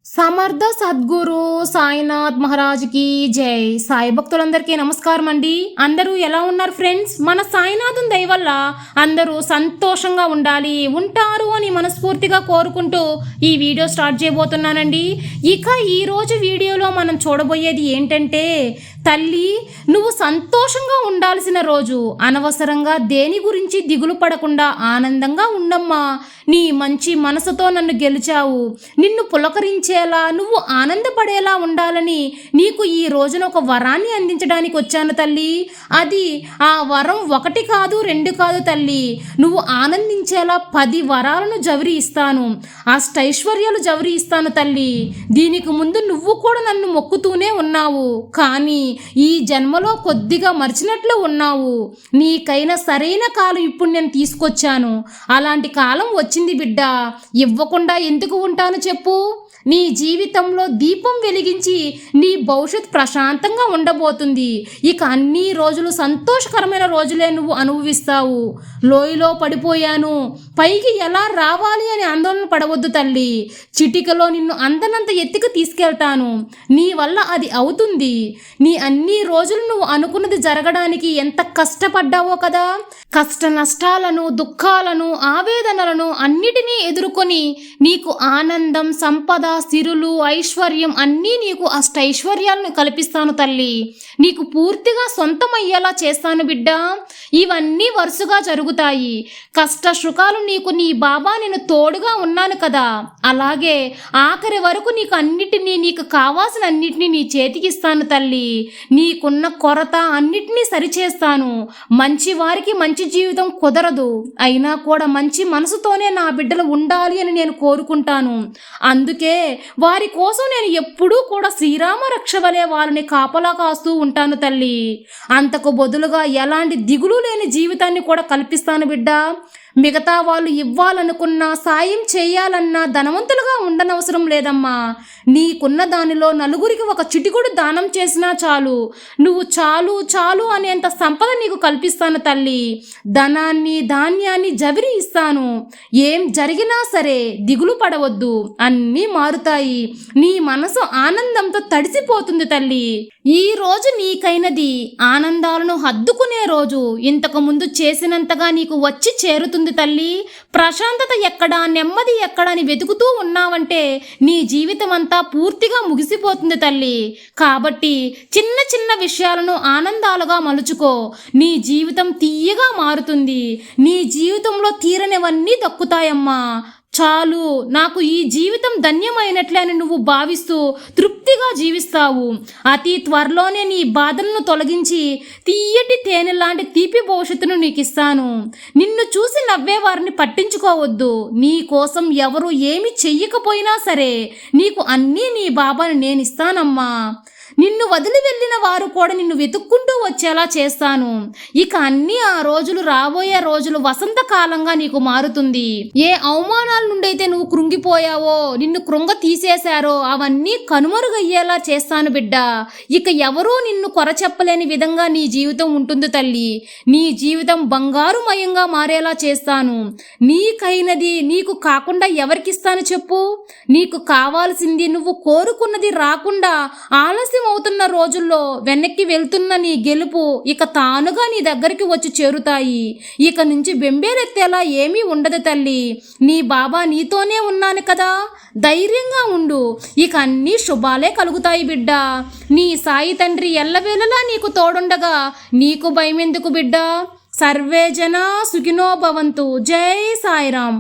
సమర్థ సద్గురు సాయినాథ్ మహారాజ్కి జై. సాయి భక్తులందరికీ నమస్కారం అండి. అందరూ ఎలా ఉన్నారు ఫ్రెండ్స్? మన సాయినాథుని దయ వల్ల అందరూ సంతోషంగా ఉంటారు అని మనస్ఫూర్తిగా కోరుకుంటూ ఈ వీడియో స్టార్ట్ చేయబోతున్నానండి. ఇక ఈరోజు వీడియోలో మనం చూడబోయేది ఏంటంటే, తల్లి నువ్వు సంతోషంగా ఉండాల్సిన రోజు. అనవసరంగా దేని గురించి దిగులు పడకుండా ఆనందంగా ఉండమ్మా. నీ మంచి మనసుతో నన్ను గెలిచావు. నిన్ను పులకరించేలా, నువ్వు ఆనందపడేలా ఉండాలని నీకు ఈ రోజున ఒక వరాన్ని అందించడానికి వచ్చాను తల్లి. అది ఆ వరం 1 కాదు 2 కాదు తల్లి. నువ్వు ఆనందించేలా 10 వరాలను జవరి ఇస్తాను. అష్టైశ్వర్యాలు జవరి ఇస్తాను తల్లి. దీనికి ముందు నువ్వు కూడా నన్ను మొక్కుతూనే ఉన్నావు, కానీ ఈ జన్మలో కొద్దిగా మర్చినట్లు ఉన్నావు. నీకైనా సరైన కాలం ఇప్పుడు నేను తీసుకొచ్చాను. అలాంటి కాలం వచ్చింది బిడ్డ. ఇవ్వకుండా ఎందుకు ఉంటాను చెప్పు? నీ జీవితంలో దీపం వెలిగించి నీ భవిష్యత్ ప్రశాంతంగా ఉండబోతుంది. ఇక అన్ని రోజులు సంతోషకరమైన రోజులే నువ్వు అనుభవిస్తావు. లోయలో పడిపోయాను, పైకి ఎలా రావాలి అని ఆందోళన పడవద్దు తల్లి. చిటికలో నిన్ను అందనంత ఎత్తుకు తీసుకెళ్తాను. నీ వల్ల అది అవుతుంది. నీ అన్ని రోజులు నువ్వు అనుకున్నది జరగడానికి ఎంత కష్టపడ్డావో కదా. కష్ట నష్టాలను, దుఃఖాలను, ఆవేదనలను అన్నిటినీ ఎదుర్కొని నీకు ఆనందం, సంపద, సిరులు, ఐశ్వర్యం అన్నీ నీకు అష్టైశ్వర్యాలను కల్పిస్తాను తల్లి. నీకు పూర్తిగా సొంతమయ్యేలా చేస్తాను బిడ్డ. ఇవన్నీ వరుసగా జరుగుతాయి. కష్ట సుఖాలు నీకు నీ బాబా నేను తోడుగా ఉన్నాను కదా. అలాగే ఆఖరి వరకు నీకు కావాల్సిన అన్నిటినీ నీ చేతికిస్తాను తల్లి. నీకున్న కొరత అన్నిటినీ సరిచేస్తాను. మంచి వారికి మంచి జీవితం కుదరదు, అయినా కూడా మంచి మనసుతోనే నా బిడ్డలు ఉండాలి అని నేను కోరుకుంటాను. అందుకే వారి కోసం నేను ఎప్పుడూ కూడా శ్రీరామ రక్ష వలె వారిని కాపలా కాస్తూ ఉంటాను తల్లి. అంతకు బదులుగా ఎలాంటి దిగులు లేని జీవితాన్ని కూడా కల్పిస్తాను బిడ్డ. మిగతా వాళ్ళు ఇవ్వాలనుకున్నా, సాయం చేయాలన్నా ధనవంతులుగా ఉండనవసరం లేదమ్మా. నీకున్న దానిలో నలుగురికి ఒక చిటికుడు దానం చేసినా చాలు. నువ్వు చాలు చాలు అనేంత సంపద నీకు కల్పిస్తాను తల్లి. ధనాన్ని, ధాన్యాన్ని జవిరి ఇస్తాను. ఏం జరిగినా సరే దిగులు పడవద్దు, అన్నీ మారుతాయి. నీ మనసు ఆనందంతో తడిసిపోతుంది తల్లి. ఈ రోజు నీకైనది ఆనందాలను హద్దుకునే రోజు. ఇంతకు ముందు చేసినంతగా నీకు వచ్చి చేరుతుంది తల్లి. ప్రశాంతత ఎక్కడా, నెమ్మది ఎక్కడా అని వెతుకుతూ ఉన్నావంటే నీ జీవితం అంతా పూర్తిగా ముగిసిపోతుంది తల్లి. కాబట్టి చిన్న చిన్న విషయాలను ఆనందాలుగా మలుచుకో. నీ జీవితం తీయగా మారుతుంది. నీ జీవితంలో తీరనివన్నీ దక్కుతాయమ్మా. చాలు, నాకు ఈ జీవితం ధన్యమైనట్లే అని నువ్వు భావిస్తూ తృప్తిగా జీవిస్తావు. అతి త్వరలోనే నీ బాధలను తొలగించి తీయటి తేనె లాంటి తీపి భవిష్యత్తును నీకు ఇస్తాను. నిన్ను చూసి నవ్వే వారిని పట్టించుకోవద్దు. నీ కోసం ఎవరు ఏమి చెయ్యకపోయినా సరే నీకు అన్నీ నీ బాబాని నేను ఇస్తానమ్మా. నిన్ను వదిలి వెళ్ళిన వారు కూడా నిన్ను వెతుక్కుంటూ వచ్చేలా చేస్తాను. ఇక అన్ని ఆ రోజులు, రాబోయే రోజులు వసంతకాలంగా నీకు మారుతుంది. ఏ అవమానాల నుండైతే నువ్వు కృంగిపోయావో, నిన్ను కృంగ తీసేశారో అవన్నీ కనుమరుగయ్యేలా చేస్తాను బిడ్డ. ఇక ఎవరూ నిన్ను కొర చెప్పలేని విధంగా నీ జీవితం ఉంటుంది తల్లి. నీ జీవితం బంగారుమయంగా మారేలా చేస్తాను. నీకైనది నీకు కాకుండా ఎవరికిస్తాను చెప్పు? నీకు కావాల్సింది, నువ్వు కోరుకున్నది రాకుండా ఆలస్యం అవుతున్న రోజుల్లో వెనక్కి వెళ్తున్న నీ గెలుపు ఇక తానుగా నీ దగ్గరికి వచ్చి చేరుతాయి. ఇక నుంచి బెంబేలెత్తేలా ఏమీ ఉండదు తల్లి. నీ బాబా నీతోనే ఉన్నాను కదా, ధైర్యంగా ఉండు. ఇక అన్నీ శుభాలే కలుగుతాయి బిడ్డ. నీ సాయి తండ్రి ఎల్లవేళలా నీకు తోడుండగా నీకు భయమెందుకు బిడ్డ. సర్వే జనా సుఖినో భవంతు. జై సాయిరాం.